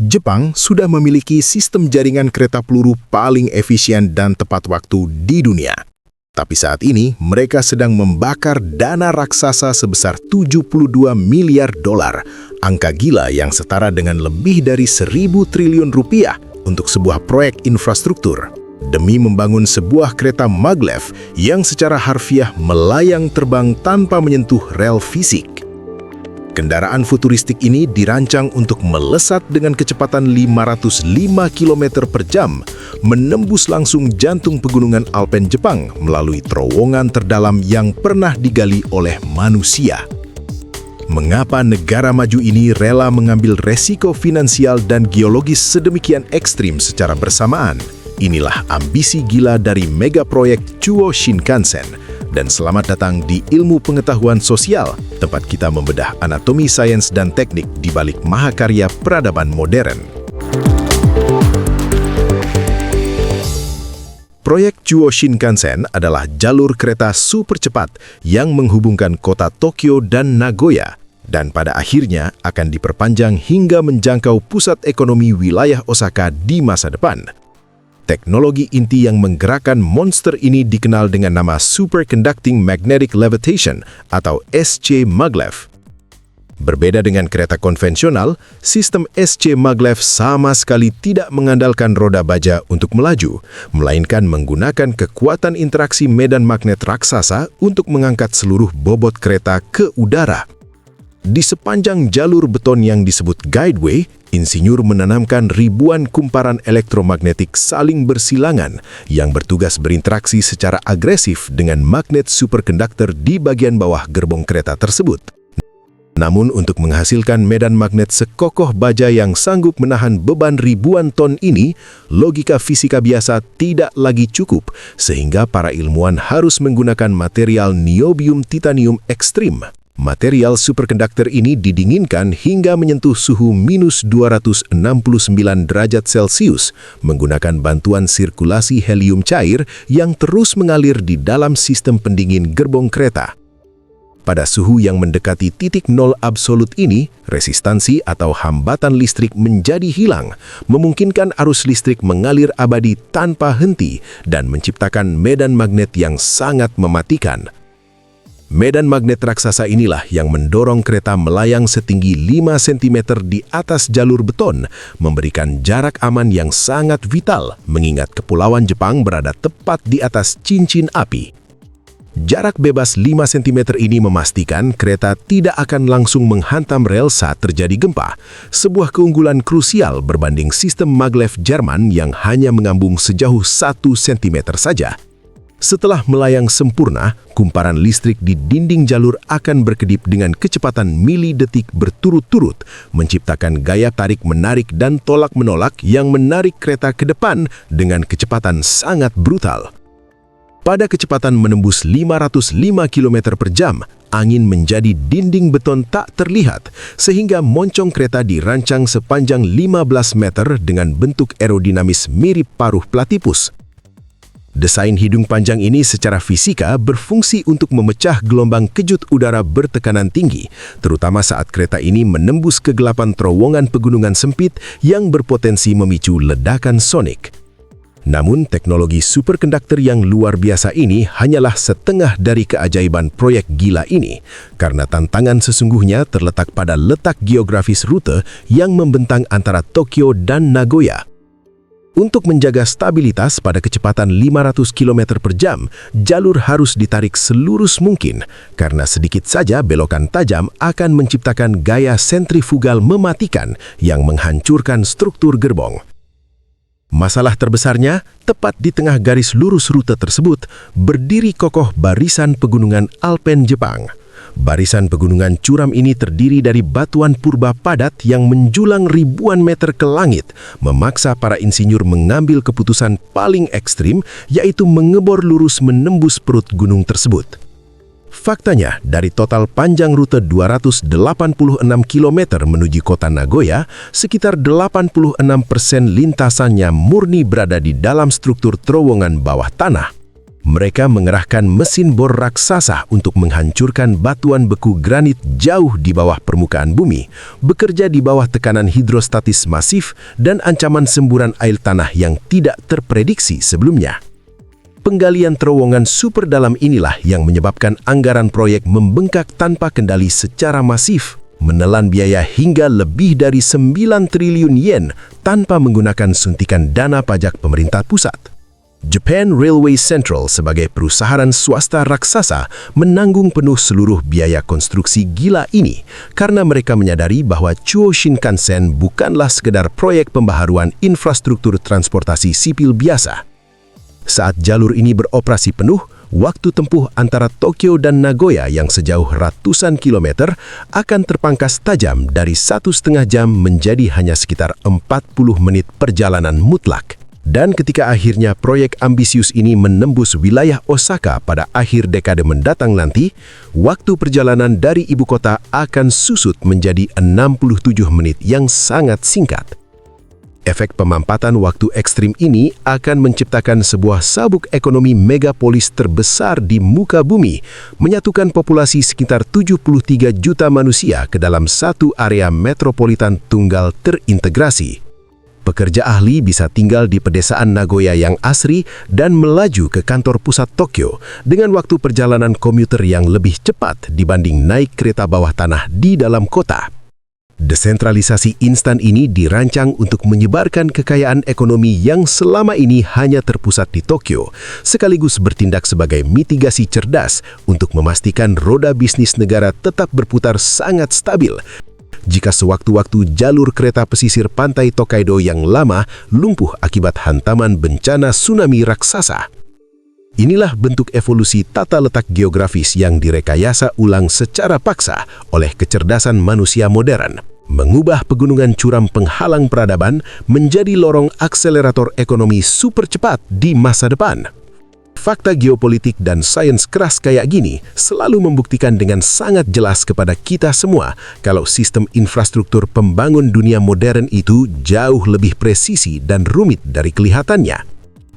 Jepang sudah memiliki sistem jaringan kereta peluru paling efisien dan tepat waktu di dunia. Tapi saat ini, mereka sedang membakar dana raksasa sebesar 72 miliar dolar, angka gila yang setara dengan lebih dari 1.000 triliun rupiah untuk sebuah proyek infrastruktur, demi membangun sebuah kereta maglev yang secara harfiah melayang terbang tanpa menyentuh rel fisik. Kendaraan futuristik ini dirancang untuk melesat dengan kecepatan 505 km per jam, menembus langsung jantung pegunungan Alpen Jepang melalui terowongan terdalam yang pernah digali oleh manusia. Mengapa negara maju ini rela mengambil resiko finansial dan geologis sedemikian ekstrim secara bersamaan? Inilah ambisi gila dari megaproyek Chuo Shinkansen. Dan selamat datang di Ilmu Pengetahuan Sosial, tempat kita membedah anatomi, sains, dan teknik di balik mahakarya peradaban modern. Proyek Chuo Shinkansen adalah jalur kereta super cepat yang menghubungkan kota Tokyo dan Nagoya, dan pada akhirnya akan diperpanjang hingga menjangkau pusat ekonomi wilayah Osaka di masa depan. Teknologi inti yang menggerakkan monster ini dikenal dengan nama Superconducting Magnetic Levitation atau SC Maglev. Berbeda dengan kereta konvensional, sistem SC Maglev sama sekali tidak mengandalkan roda baja untuk melaju, melainkan menggunakan kekuatan interaksi medan magnet raksasa untuk mengangkat seluruh bobot kereta ke udara. Di sepanjang jalur beton yang disebut guideway, insinyur menanamkan ribuan kumparan elektromagnetik saling bersilangan yang bertugas berinteraksi secara agresif dengan magnet superkonduktor di bagian bawah gerbong kereta tersebut. Namun untuk menghasilkan medan magnet sekokoh baja yang sanggup menahan beban ribuan ton ini, logika fisika biasa tidak lagi cukup, sehingga para ilmuwan harus menggunakan material niobium titanium ekstrim. Material superkonduktor ini didinginkan hingga menyentuh suhu minus 269 derajat Celcius menggunakan bantuan sirkulasi helium cair yang terus mengalir di dalam sistem pendingin gerbong kereta. Pada suhu yang mendekati titik nol absolut ini, resistansi atau hambatan listrik menjadi hilang, memungkinkan arus listrik mengalir abadi tanpa henti dan menciptakan medan magnet yang sangat mematikan. Medan magnet raksasa inilah yang mendorong kereta melayang setinggi 5 cm di atas jalur beton, memberikan jarak aman yang sangat vital mengingat kepulauan Jepang berada tepat di atas cincin api. Jarak bebas 5 cm ini memastikan kereta tidak akan langsung menghantam rel saat terjadi gempa, sebuah keunggulan krusial berbanding sistem maglev Jerman yang hanya mengambung sejauh 1 cm saja. Setelah melayang sempurna, kumparan listrik di dinding jalur akan berkedip dengan kecepatan milidetik berturut-turut, menciptakan gaya tarik-menarik dan tolak-menolak yang menarik kereta ke depan dengan kecepatan sangat brutal. Pada kecepatan menembus 505 km per jam, angin menjadi dinding beton tak terlihat, sehingga moncong kereta dirancang sepanjang 15 meter dengan bentuk aerodinamis mirip paruh platipus. Desain hidung panjang ini secara fisika berfungsi untuk memecah gelombang kejut udara bertekanan tinggi, terutama saat kereta ini menembus kegelapan terowongan pegunungan sempit yang berpotensi memicu ledakan sonik. Namun, teknologi superkonduktor yang luar biasa ini hanyalah setengah dari keajaiban proyek gila ini, karena tantangan sesungguhnya terletak pada letak geografis rute yang membentang antara Tokyo dan Nagoya. Untuk menjaga stabilitas pada kecepatan 500 km per jam, jalur harus ditarik selurus mungkin, karena sedikit saja belokan tajam akan menciptakan gaya sentrifugal mematikan yang menghancurkan struktur gerbong. Masalah terbesarnya, tepat di tengah garis lurus rute tersebut, berdiri kokoh barisan pegunungan Alpen Jepang. Barisan pegunungan curam ini terdiri dari batuan purba padat yang menjulang ribuan meter ke langit, memaksa para insinyur mengambil keputusan paling ekstrim, yaitu mengebor lurus menembus perut gunung tersebut. Faktanya, dari total panjang rute 286 km menuju kota Nagoya, sekitar 86% lintasannya murni berada di dalam struktur terowongan bawah tanah. Mereka mengerahkan mesin bor raksasa untuk menghancurkan batuan beku granit jauh di bawah permukaan bumi, bekerja di bawah tekanan hidrostatis masif dan ancaman semburan air tanah yang tidak terprediksi sebelumnya. Penggalian terowongan super dalam inilah yang menyebabkan anggaran proyek membengkak tanpa kendali secara masif, menelan biaya hingga lebih dari 9 triliun yen tanpa menggunakan suntikan dana pajak pemerintah pusat. Japan Railway Central sebagai perusahaan swasta raksasa menanggung penuh seluruh biaya konstruksi gila ini karena mereka menyadari bahwa Chuo Shinkansen bukanlah sekedar proyek pembaharuan infrastruktur transportasi sipil biasa. Saat jalur ini beroperasi penuh, waktu tempuh antara Tokyo dan Nagoya yang sejauh ratusan kilometer akan terpangkas tajam dari 1,5 jam menjadi hanya sekitar 40 menit perjalanan mutlak. Dan ketika akhirnya proyek ambisius ini menembus wilayah Osaka pada akhir dekade mendatang nanti, waktu perjalanan dari ibu kota akan susut menjadi 67 menit yang sangat singkat. Efek pemampatan waktu ekstrim ini akan menciptakan sebuah sabuk ekonomi megapolis terbesar di muka bumi, menyatukan populasi sekitar 73 juta manusia ke dalam satu area metropolitan tunggal terintegrasi. Pekerja ahli bisa tinggal di pedesaan Nagoya yang asri dan melaju ke kantor pusat Tokyo dengan waktu perjalanan komuter yang lebih cepat dibanding naik kereta bawah tanah di dalam kota. Desentralisasi instan ini dirancang untuk menyebarkan kekayaan ekonomi yang selama ini hanya terpusat di Tokyo, sekaligus bertindak sebagai mitigasi cerdas untuk memastikan roda bisnis negara tetap berputar sangat stabil jika sewaktu-waktu jalur kereta pesisir pantai Tokaido yang lama lumpuh akibat hantaman bencana tsunami raksasa. Inilah bentuk evolusi tata letak geografis yang direkayasa ulang secara paksa oleh kecerdasan manusia modern, mengubah pegunungan curam penghalang peradaban menjadi lorong akselerator ekonomi super cepat di masa depan. Fakta geopolitik dan sains keras kayak gini selalu membuktikan dengan sangat jelas kepada kita semua kalau sistem infrastruktur pembangun dunia modern itu jauh lebih presisi dan rumit dari kelihatannya.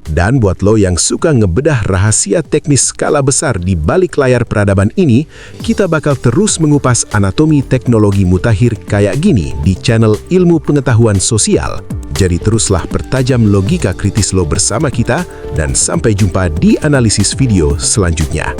Dan buat lo yang suka ngebedah rahasia teknis skala besar di balik layar peradaban ini, kita bakal terus mengupas anatomi teknologi mutakhir kayak gini di channel Ilmu Pengetahuan Sosial. Jadi teruslah pertajam logika kritis lo bersama kita dan sampai jumpa di analisis video selanjutnya.